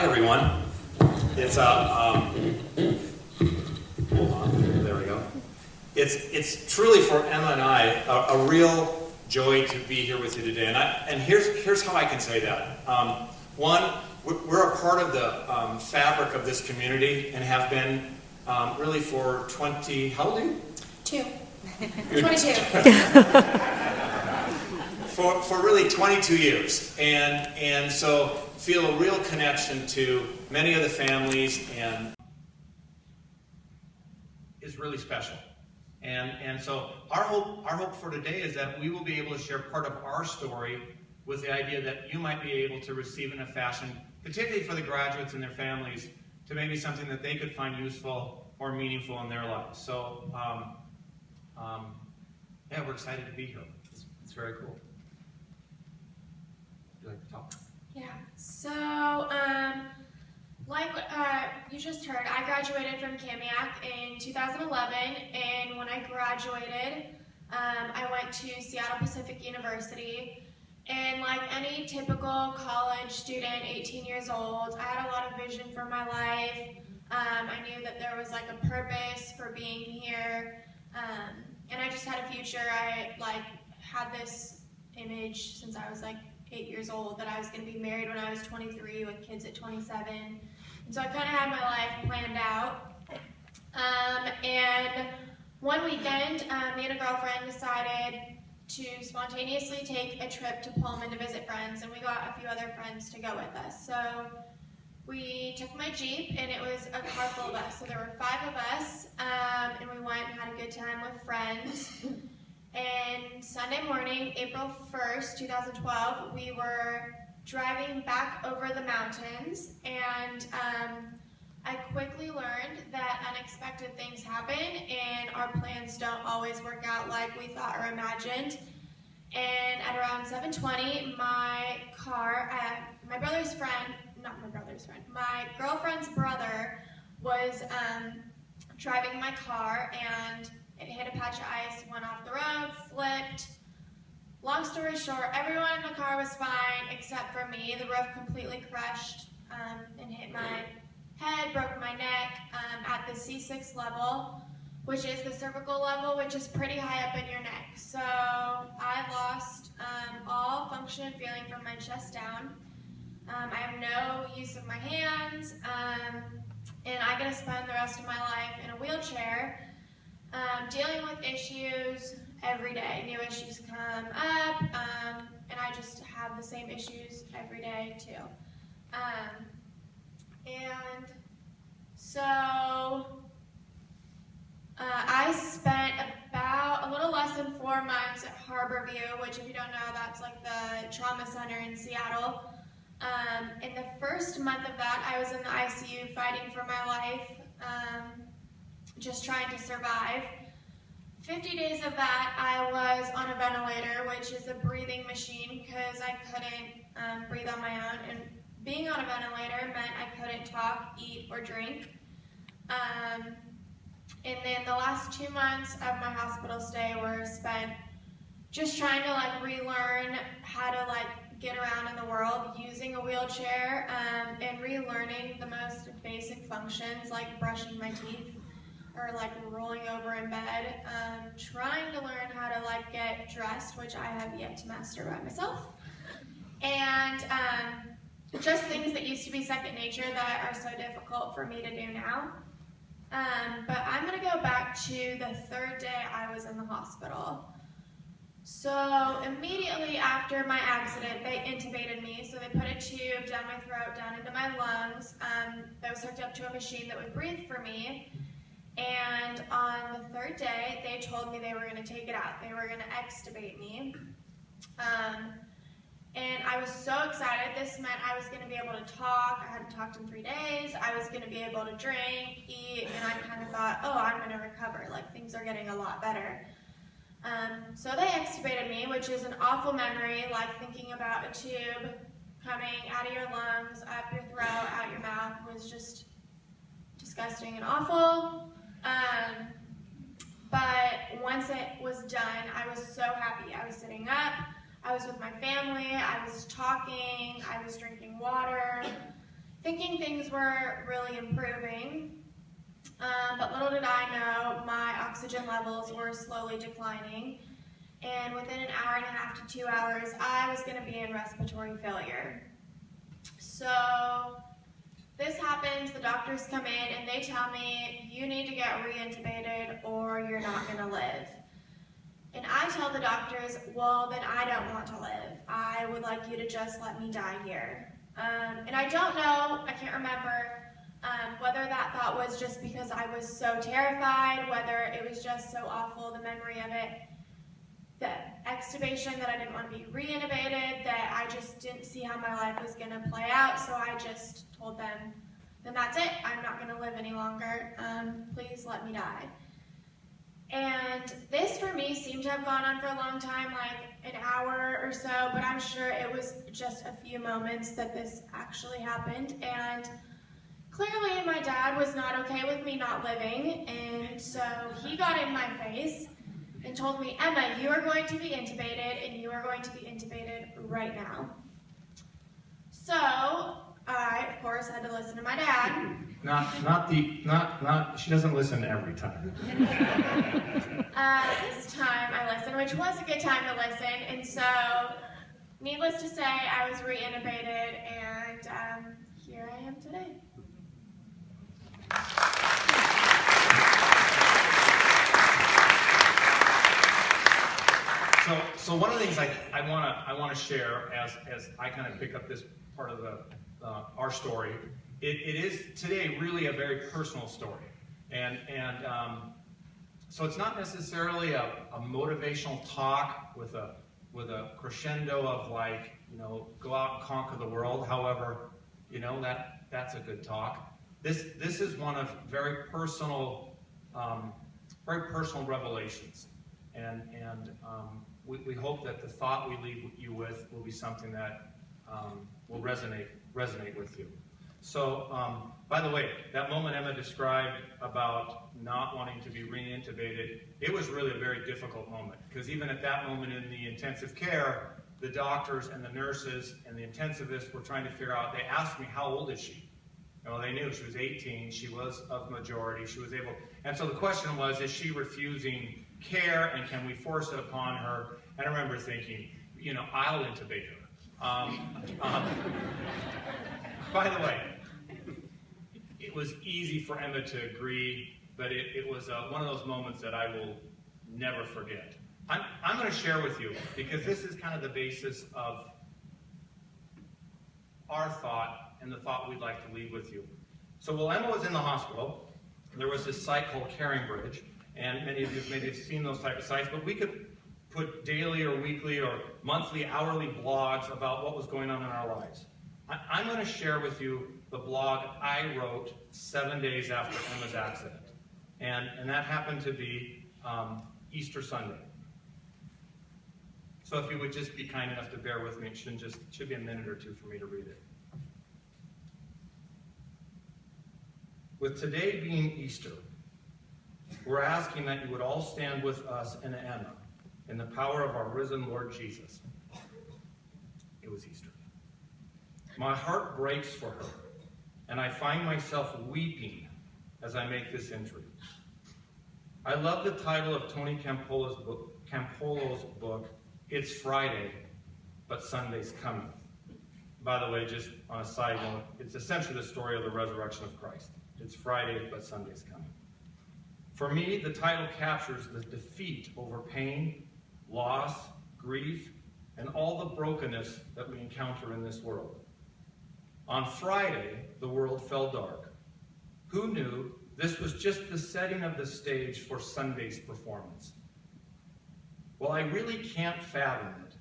Hi, everyone. It's hold on, there we go. It's truly for Emma and I a real joy to be here with you today. And here's how I can say that. One, we're a part of the fabric of this community and have been really for 20. How old are you? 22. For really 22 years, and so feel a real connection to many of the families, and is really special. And so our hope for today is that we will be able to share part of our story with the idea that you might be able to receive in a fashion, particularly for the graduates and their families, to maybe something that they could find useful or meaningful in their lives. So yeah, we're excited to be here. It's very cool. Would you like to talk? Yeah, so like you just heard, I graduated from Kamiak in 2011, and when I graduated, I went to Seattle Pacific University, and like any typical college student, 18 years old, I had a lot of vision for my life. I knew that there was like a purpose for being here, and I just had a future. I like had this image since I was like 8 years old that I was going to be married when I was 23 with kids at 27. And so I kind of had my life planned out. And one weekend, me and a girlfriend decided to spontaneously take a trip to Pullman to visit friends, and we got a few other friends to go with us. So we took my Jeep, and it was a car full of us. So there were 5 of us, and we went and had a good time with friends. And Sunday morning, April 1st, 2012, we were driving back over the mountains, and I quickly learned that unexpected things happen and our plans don't always work out like we thought or imagined. And at around 7:20, my girlfriend's brother was driving my car, and it hit a patch of ice, went off the road, flipped. Long story short, everyone in the car was fine except for me. The roof completely crushed and hit my head, broke my neck at the C6 level, which is the cervical level, which is pretty high up in your neck. So I lost all function and feeling from my chest down. I have no use of my hands, and I get to spend the rest of my life in a wheelchair. Dealing with issues every day. New issues come up, and I just have the same issues every day too. And so I spent about a little less than 4 months at Harborview, which if you don't know, that's like the trauma center in Seattle. In the first month of that, I was in the ICU fighting for my life. Just trying to survive. 50 days of that, I was on a ventilator, which is a breathing machine because I couldn't breathe on my own. And being on a ventilator meant I couldn't talk, eat, or drink. And then the last 2 months of my hospital stay were spent just trying to like relearn how to like get around in the world using a wheelchair, and relearning the most basic functions like brushing my teeth or like rolling over in bed, trying to learn how to like get dressed, which I have yet to master by myself, and just things that used to be second nature that are so difficult for me to do now. But I'm going to go back to the 3rd day I was in the hospital. So immediately after my accident, they intubated me. So they put a tube down my throat, down into my lungs, that was hooked up to a machine that would breathe for me. And on the 3rd day, they told me they were going to take it out. They were going to extubate me. And I was so excited. This meant I was going to be able to talk. I hadn't talked in 3 days. I was going to be able to drink, eat, and I kind of thought, oh, I'm going to recover. Like, things are getting a lot better. So they extubated me, which is an awful memory, like thinking about a tube coming out of your lungs, up your throat, out your mouth, was just disgusting and awful. But once it was done, I was so happy. I was sitting up, I was with my family, I was talking, I was drinking water, thinking things were really improving. But little did I know my oxygen levels were slowly declining, and within an hour and a half to 2 hours, I was going to be in respiratory failure. So this happens, the doctors come in and they tell me, you need to get re-intubated or you're not going to live. And I tell the doctors, well, then I don't want to live. I would like you to just let me die here. And I don't know, I can't remember whether that thought was just because I was so terrified, whether it was just so awful, the memory of it, the extubation, that I didn't want to be re-intubated, that I just didn't see how my life was going to play out, so I just told them, then that's it, I'm not going to live any longer, please let me die. And this for me seemed to have gone on for a long time, like an hour or so, but I'm sure it was just a few moments that this actually happened. And clearly my dad was not okay with me not living, and so he got in my face and told me, Emma, you are going to be intubated, and you are going to be intubated right now. So I, of course, had to listen to my dad. She doesn't listen every time. This time I listened, which was a good time to listen, and so, needless to say, I was re-intubated, and here I am today. So one of the things I want to share as I kind of pick up this part of our story, it is today really a very personal story, and so it's not necessarily a motivational talk with a crescendo of like, go out and conquer the world. However, that's a good talk. This is one of very personal revelations, and we hope that the thought we leave you with will be something that will resonate with you. So, by the way, that moment Emma described about not wanting to be re-intubated, it was really a very difficult moment, because even at that moment in the intensive care, the doctors and the nurses and the intensivists were trying to figure out, they asked me, how old is she? Well, they knew she was 18, she was of majority, she was able, and so the question was, is she refusing care, and can we force it upon her? And I remember thinking, I'll intubate her. By the way, it was easy for Emma to agree, but it was one of those moments that I will never forget. I'm going to share with you, because this is kind of the basis of our thought and the thought we'd like to leave with you. So while Emma was in the hospital, there was this site called Caring Bridge, and many of you maybe have seen those type of sites, but we could put daily or weekly or monthly, hourly blogs about what was going on in our lives. I'm going to share with you the blog I wrote 7 days after Emma's accident, and that happened to be Easter Sunday. So if you would just be kind enough to bear with me, it should be a minute or two for me to read it. With today being Easter, we're asking that you would all stand with us and Emma in the power of our risen Lord Jesus. It was Easter. My heart breaks for her, and I find myself weeping as I make this entry. I love the title of Tony Campolo's book, It's Friday, but Sunday's Coming. By the way, just on a side note, it's essentially the story of the resurrection of Christ. It's Friday, but Sunday's coming. For me, the title captures the defeat over pain, loss, grief, and all the brokenness that we encounter in this world. On Friday, the world fell dark. Who knew this was just the setting of the stage for Sunday's performance? Well, I really can't fathom it.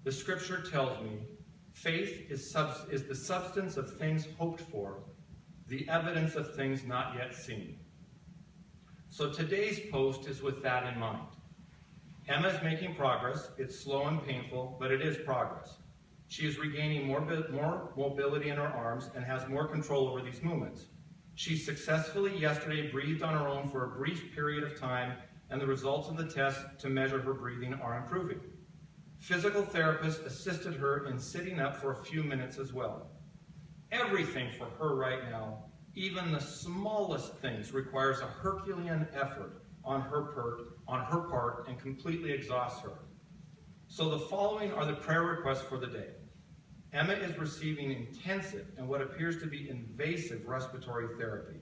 The scripture tells me faith is the substance of things hoped for, the evidence of things not yet seen. So today's post is with that in mind. Emma's making progress. It's slow and painful, but it is progress. She is regaining more mobility in her arms and has more control over these movements. She successfully yesterday breathed on her own for a brief period of time, and the results of the test to measure her breathing are improving. Physical therapists assisted her in sitting up for a few minutes as well. Everything for her right now, even the smallest things, requires a Herculean effort on her part and completely exhausts her. So the following are the prayer requests for the day. Emma is receiving intensive and what appears to be invasive respiratory therapy.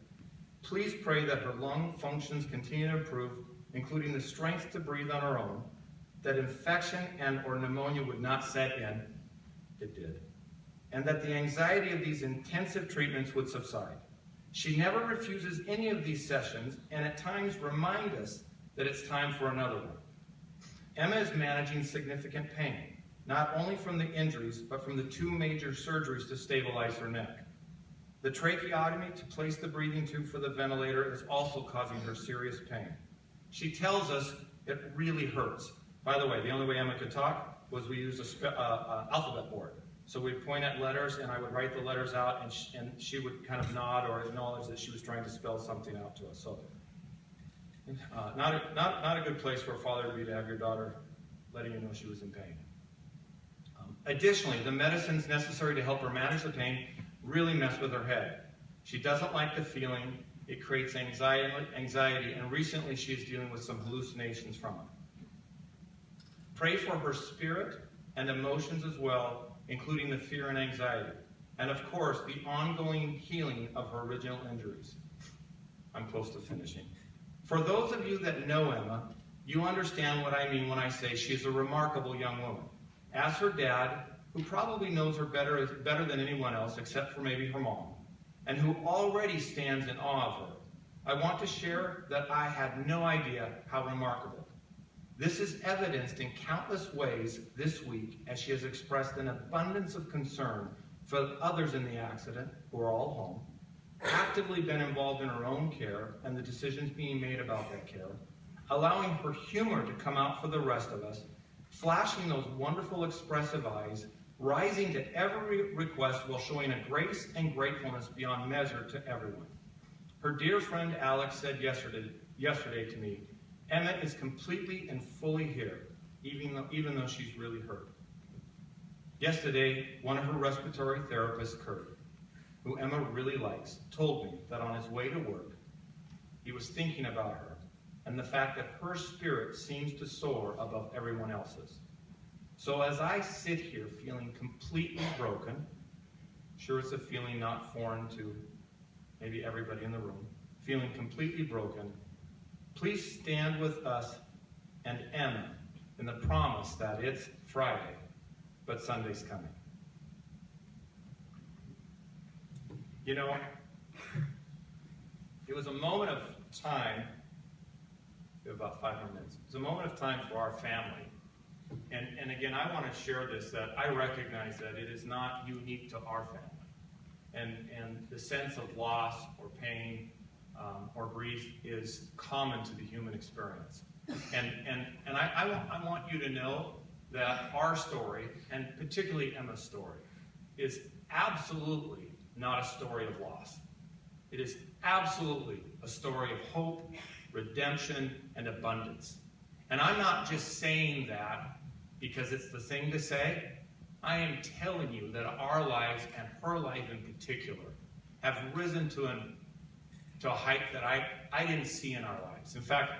Please pray that her lung functions continue to improve, including the strength to breathe on her own, that infection and/or pneumonia would not set in. It did. And that the anxiety of these intensive treatments would subside. She never refuses any of these sessions and at times reminds us that it's time for another one. Emma is managing significant pain, not only from the injuries, but from the 2 major surgeries to stabilize her neck. The tracheotomy to place the breathing tube for the ventilator is also causing her serious pain. She tells us it really hurts. By the way, the only way Emma could talk was we used an alphabet board. So we'd point at letters, and I would write the letters out, and she would kind of nod or acknowledge that she was trying to spell something out to us. So, not a good place for a father to be to have your daughter letting you know she was in pain. Additionally, the medicines necessary to help her manage the pain really mess with her head. She doesn't like the feeling. It creates anxiety, and recently she is dealing with some hallucinations from it. Pray for her spirit and emotions as well, including the fear and anxiety, and of course, the ongoing healing of her original injuries. I'm close to finishing. For those of you that know Emma, you understand what I mean when I say she's a remarkable young woman. As her dad, who probably knows her better than anyone else except for maybe her mom, and who already stands in awe of her, I want to share that I had no idea how remarkable. This is evidenced in countless ways this week as she has expressed an abundance of concern for others in the accident, who are all home, actively been involved in her own care and the decisions being made about that care, allowing her humor to come out for the rest of us, flashing those wonderful expressive eyes, rising to every request while showing a grace and gratefulness beyond measure to everyone. Her dear friend Alex said yesterday to me, Emma is completely and fully here, even though she's really hurt. Yesterday, one of her respiratory therapists, Kurt, who Emma really likes, told me that on his way to work, he was thinking about her and the fact that her spirit seems to soar above everyone else's. So as I sit here feeling completely broken, sure it's a feeling not foreign to maybe everybody in the room, feeling completely broken, please stand with us and Emma in the promise that it's Friday, but Sunday's coming. You know, it was a moment of time, we have about 5 more minutes, it was a moment of time for our family. And again, I want to share this, that I recognize that it is not unique to our family. And the sense of loss or pain or grief is common to the human experience. And I want you to know that our story, and particularly Emma's story, is absolutely not a story of loss. It is absolutely a story of hope, redemption, and abundance. And I'm not just saying that because it's the thing to say. I am telling you that our lives, and her life in particular, have risen to a height that I didn't see in our lives. In fact,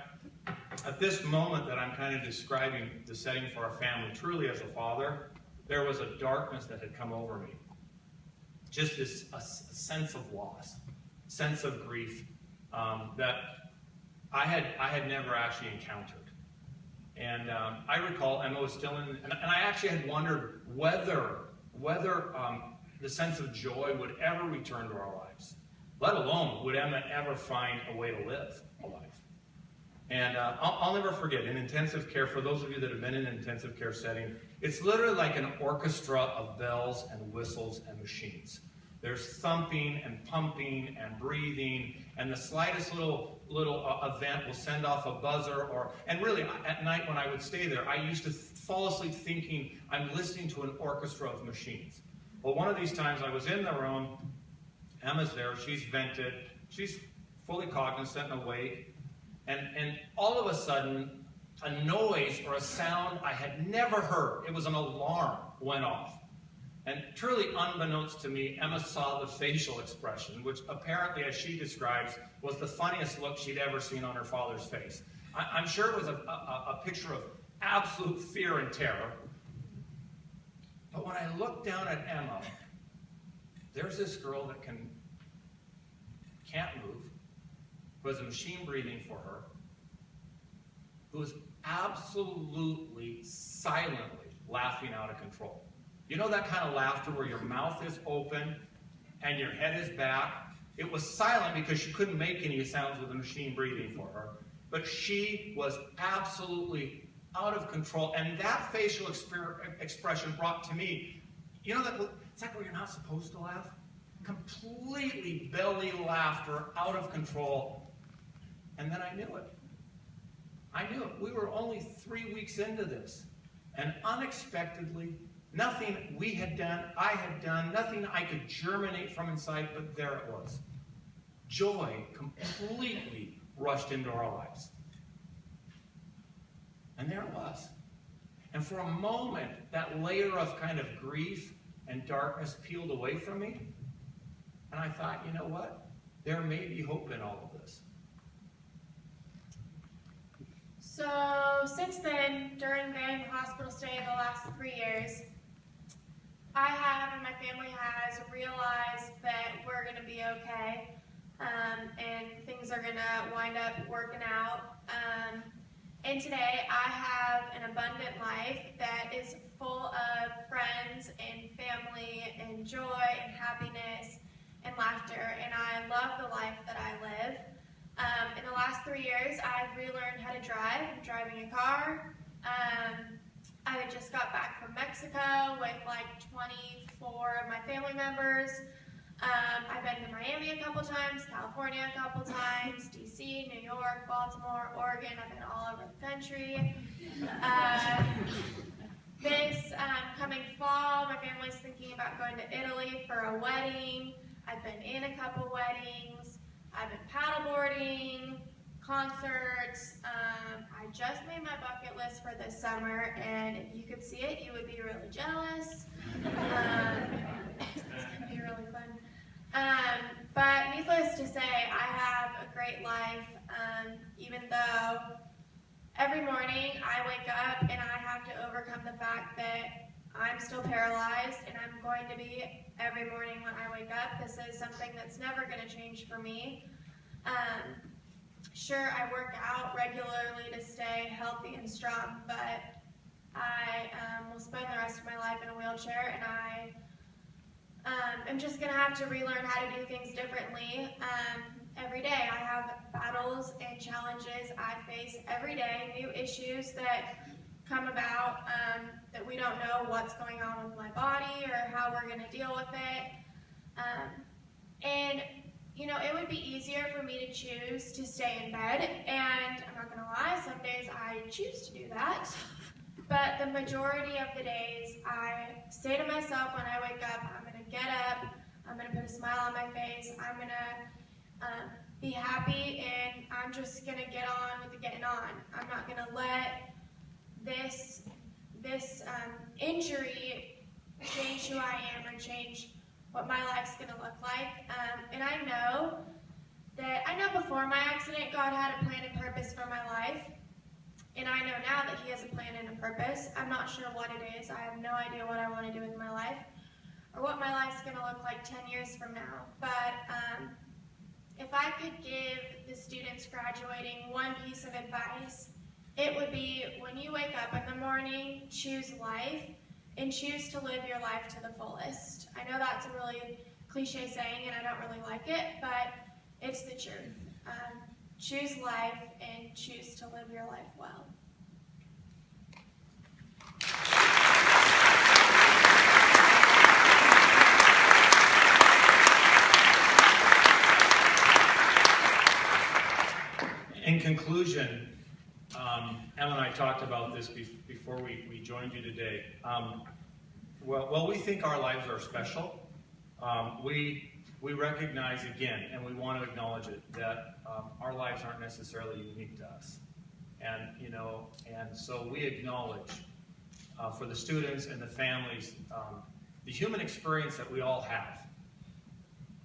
at this moment that I'm kind of describing the setting for our family, truly as a father, there was a darkness that had come over me. Just this a sense of loss, sense of grief that I had never actually encountered. And I recall Emma was still in, and I actually had wondered whether the sense of joy would ever return to our lives, let alone would Emma ever find a way to live a life. And I'll never forget, in intensive care, for those of you that have been in an intensive care setting, it's literally like an orchestra of bells and whistles and machines. There's thumping and pumping and breathing, and the slightest little event will send off a buzzer. And really, at night when I would stay there, I used to fall asleep thinking I'm listening to an orchestra of machines. Well, one of these times I was in the room, Emma's there, she's vented, she's fully cognizant and awake, and all of a sudden, a noise or a sound I had never heard, it was an alarm, went off. And truly unbeknownst to me, Emma saw the facial expression, which apparently, as she describes, was the funniest look she'd ever seen on her father's face. I'm sure it was a picture of absolute fear and terror. But when I looked down at Emma, there's this girl that can't move, who has a machine breathing for her, who is absolutely silently laughing out of control. You know that kind of laughter where your mouth is open and your head is back? It was silent because she couldn't make any sounds with the machine breathing for her. But she was absolutely out of control. And that facial expression brought to me, you know, it's like where you're not supposed to laugh? Completely belly laughter, out of control. And then I knew it. I knew it. We were only 3 weeks into this. And unexpectedly, nothing we had done, I had done, nothing I could germinate from inside, but there it was. Joy completely rushed into our lives. And there it was. And for a moment, that layer of kind of grief and darkness peeled away from me. And I thought, you know what? There may be hope in all of this. So since then, during the hospital stay in the last 3 years, I have and my family has realized that we're going to be okay, and things are going to wind up working out. And today I have an abundant life that is full of friends and family and joy and happiness and laughter, and I love the life that I live. In the last 3 years, I've relearned how to drive. I'm driving a car. I just got back from Mexico with like 24 of my family members. I've been to Miami a couple times, California a couple times, DC, New York, Baltimore, Oregon. I've been all over the country. This coming fall, my family's thinking about going to Italy for a wedding. I've been in a couple weddings. I've been paddleboarding, concerts. I just made my bucket list for this summer, and if you could see it, you would be really jealous. It's going to be really fun. But needless to say, I have a great life, even though every morning I wake up and I have to overcome the fact that I'm still paralyzed, and I'm going to be every morning when I wake up. This is something that's never going to change for me. Sure, I work out regularly to stay healthy and strong, but I will spend the rest of my life in a wheelchair, and I am just going to have to relearn how to do things differently. Every day I have battles and challenges I face every day, new issues that come about that we don't know what's going on with my body or how we're going to deal with it. And, you know, it would be easier for me to choose to stay in bed, and I'm not going to lie, some days I choose to do that. But the majority of the days I say to myself when I wake up, I'm going to get up, I'm going to put a smile on my face, I'm going to be happy, and I'm just going to get on with the getting on. I'm not going to let this injury change who I am or change what my life's going to look like. And I know before my accident, God had a plan and purpose for my life. And I know now that He has a plan and a purpose. I'm not sure what it is. I have no idea what I want to do with my life or what my life's going to look like 10 years from now. But if I could give the students graduating one piece of advice, it would be, when you wake up in the morning, choose life and choose to live your life to the fullest. I know that's a really cliche saying and I don't really like it, but it's the truth. Choose life and choose to live your life well. In conclusion, Emma and I talked about this before we joined you today. Well, we think our lives are special. We recognize again, and we want to acknowledge it, that our lives aren't necessarily unique to us. And so we acknowledge for the students and the families the human experience that we all have.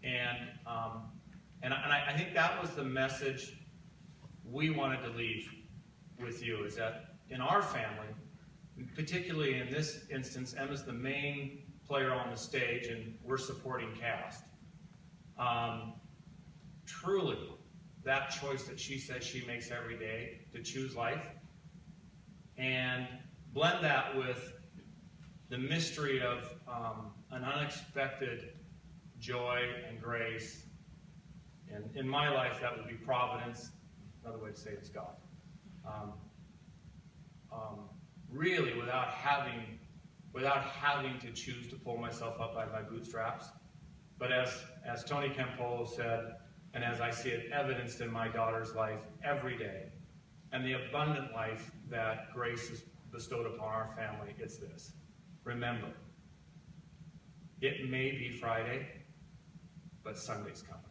And I think that was the message we wanted to leave with you, is that in our family, particularly in this instance, Emma's the main player on the stage and we're supporting cast. Truly, that choice that she says she makes every day to choose life, and blend that with the mystery of an unexpected joy and grace. And in my life, that would be providence. Another way to say it's God. Really, without having to choose to pull myself up by my bootstraps. But as Tony Campolo said, and as I see it evidenced in my daughter's life every day, and the abundant life that grace has bestowed upon our family, it's this. Remember, it may be Friday, but Sunday's coming.